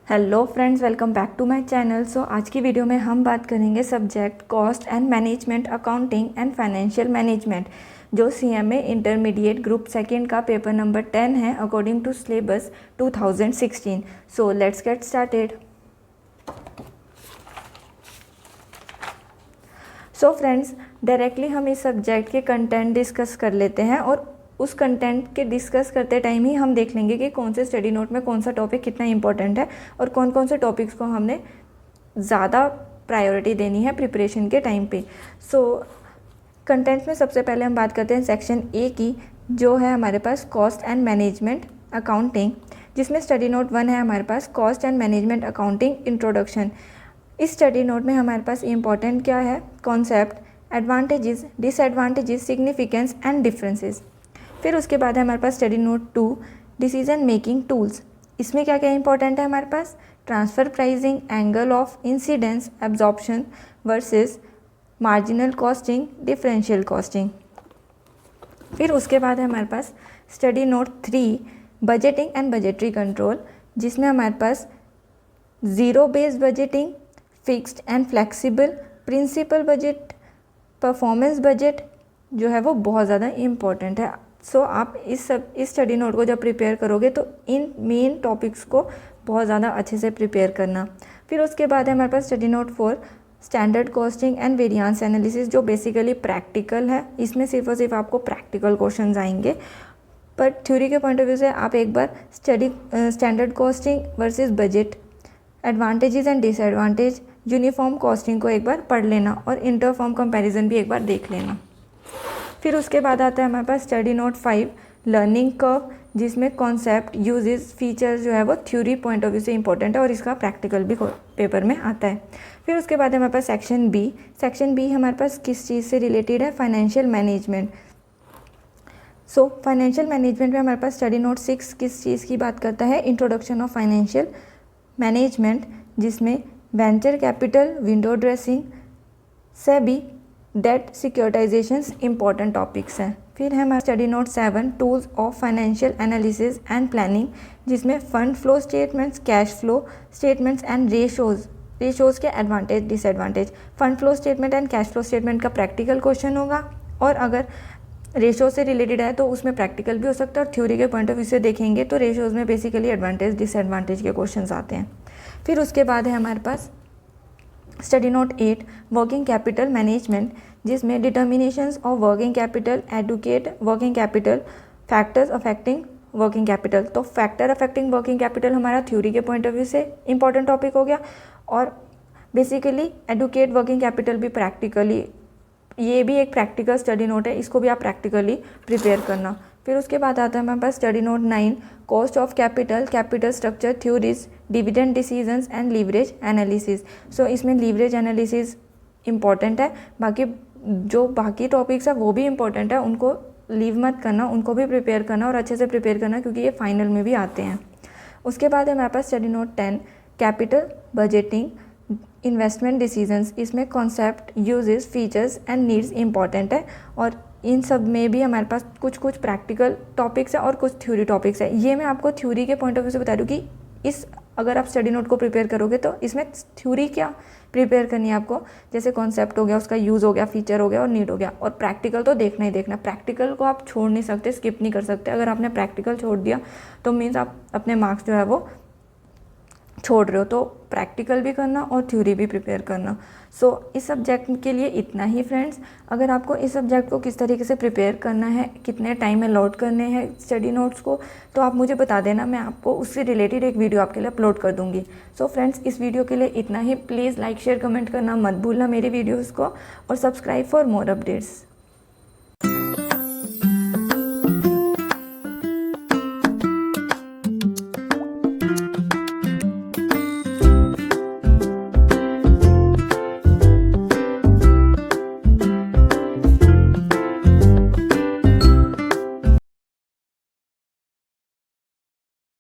Hello friends, welcome back to my channel. आज की video में हम बात करेंगे subject cost and management accounting and financial management, जो सीएमए इंटरमीडिएट ग्रुप सेकंड का पेपर नंबर 10 है according to syllabus 2016। So let's get started. So friends, directly हम इस सब्जेक्ट के कंटेंट डिस्कस कर लेते हैं और उस कंटेंट के डिस्कस करते टाइम ही हम देख लेंगे कि कौन से स्टडी नोट में कौन सा टॉपिक कितना इंपॉर्टेंट है और कौन कौन से टॉपिक्स को हमने ज़्यादा प्रायोरिटी देनी है प्रिपरेशन के टाइम पे। कंटेंट्स में सबसे पहले हम बात करते हैं सेक्शन ए की, जो है हमारे पास कॉस्ट एंड मैनेजमेंट अकाउंटिंग, जिसमें स्टडी नोट 1 है हमारे पास cost and management accounting introduction. इस स्टडी नोट में हमारे पास इंपॉर्टेंट क्या है, concept, advantages, disadvantages, significance and differences. फिर उसके बाद है हमारे पास study note 2 decision making tools. इसमें क्या क्या इंपॉर्टेंट है हमारे पास, transfer pricing, angle of incidence, absorption versus marginal costing, differential costing. फिर उसके बाद है हमारे पास study note 3 budgeting and budgetary control, जिसमें हमारे पास zero based budgeting, fixed and flexible, principal budget, performance budget जो है वो बहुत ज़्यादा इम्पॉर्टेंट है। आप इस स्टडी नोट को जब प्रिपेयर करोगे तो इन मेन टॉपिक्स को बहुत ज़्यादा अच्छे से प्रिपेयर करना। फिर उसके बाद है हमारे पास study note 4 standard costing and variance analysis, जो बेसिकली प्रैक्टिकल है। इसमें सिर्फ और सिर्फ आपको प्रैक्टिकल क्वेश्चंस आएंगे, पर थ्योरी के पॉइंट ऑफ व्यू से आप एक बार standard costing versus budget, advantages and disadvantage, uniform costing को एक बार पढ़ लेना और इंटरफॉर्म कंपैरिजन भी एक बार देख लेना। फिर उसके बाद आता है हमारे पास स्टडी नोट 5 लर्निंग कर्व, जिसमें कॉन्सेप्ट, यूजेस, फीचर्स जो है वो थ्योरी पॉइंट ऑफ व्यू से इंपॉर्टेंट है और इसका प्रैक्टिकल भी पेपर में आता है। फिर उसके बाद है हमारे पास सेक्शन बी। सेक्शन बी हमारे पास किस चीज़ से रिलेटेड है, फाइनेंशियल मैनेजमेंट। फाइनेंशियल मैनेजमेंट में हमारे पास स्टडी नोट 6 किस चीज़ की बात करता है, इंट्रोडक्शन ऑफ फाइनेंशियल मैनेजमेंट, जिसमें venture capital, window dressing, SEBI, debt securitisations important topics हैं। फिर है हमारा study note 7 tools of financial analysis and planning, जिसमें fund flow statements, cash flow statements and ratios के advantage, disadvantage. Fund flow statement and cash flow statement का practical question होगा, और अगर रेशो से रिलेटेड है तो उसमें प्रैक्टिकल भी हो सकता है, और थ्योरी के पॉइंट ऑफ व्यू से देखेंगे तो रेशोज़ में बेसिकली एडवांटेज डिसएडवांटेज के क्वेश्चन आते हैं। फिर उसके बाद है हमारे पास study note 8 working capital management, जिसमें determinations of working capital, adequate working capital, factors affecting working capital. तो फैक्टर अफेक्टिंग वर्किंग कैपिटल हमारा थ्योरी के पॉइंट ऑफ व्यू से इंपॉर्टेंट टॉपिक हो गया, और बेसिकली एडुकेट वर्किंग कैपिटल भी प्रैक्टिकली, ये भी एक प्रैक्टिकल स्टडी नोट है, इसको भी आप प्रैक्टिकली प्रिपेयर करना। फिर उसके बाद आता है हमारे पास study note 9 cost of capital, capital structure theories, dividend decisions and leverage analysis. इसमें लीवरेज एनालिसिस इंपॉर्टेंट है, बाकी टॉपिक्स है वो भी इंपॉर्टेंट है, उनको लीव मत करना, उनको भी प्रिपेयर करना और अच्छे से प्रिपेयर करना, क्योंकि ये फाइनल में भी आते हैं। उसके बाद है हमारे पास study note 10 capital budgeting, investment decisions. इसमें concept, uses, features and needs important है, और इन सब में भी हमारे पास कुछ प्रैक्टिकल टॉपिक्स है और कुछ थ्योरी टॉपिक्स है। ये मैं आपको थ्योरी के पॉइंट ऑफ व्यू से बता दूँ कि अगर आप स्टडी नोट को प्रिपेयर करोगे तो इसमें थ्योरी क्या प्रिपेयर करनी है आपको, जैसे कॉन्सेप्ट हो गया, उसका यूज़ हो गया, फीचर हो गया और नीड हो गया, और प्रैक्टिकल तो देखना ही देखना। प्रैक्टिकल को आप छोड़ नहीं सकते, स्किप नहीं कर सकते। अगर आपने प्रैक्टिकल छोड़ दिया तो मीन्स आप अपने मार्क्स जो है वो छोड़ रहे हो, तो प्रैक्टिकल भी करना और थ्योरी भी प्रिपेयर करना। इस सब्जेक्ट के लिए इतना ही फ्रेंड्स। अगर आपको इस सब्जेक्ट को किस तरीके से प्रिपेयर करना है, कितने टाइम में अलॉट करने हैं स्टडी नोट्स को, तो आप मुझे बता देना, मैं आपको उससे रिलेटेड एक वीडियो आपके लिए अपलोड कर दूँगी। फ्रेंड्स, इस वीडियो के लिए इतना ही। प्लीज़ लाइक, शेयर, कमेंट करना मत भूलना मेरी वीडियोज़ को, और सब्सक्राइब फॉर मोर अपडेट्स।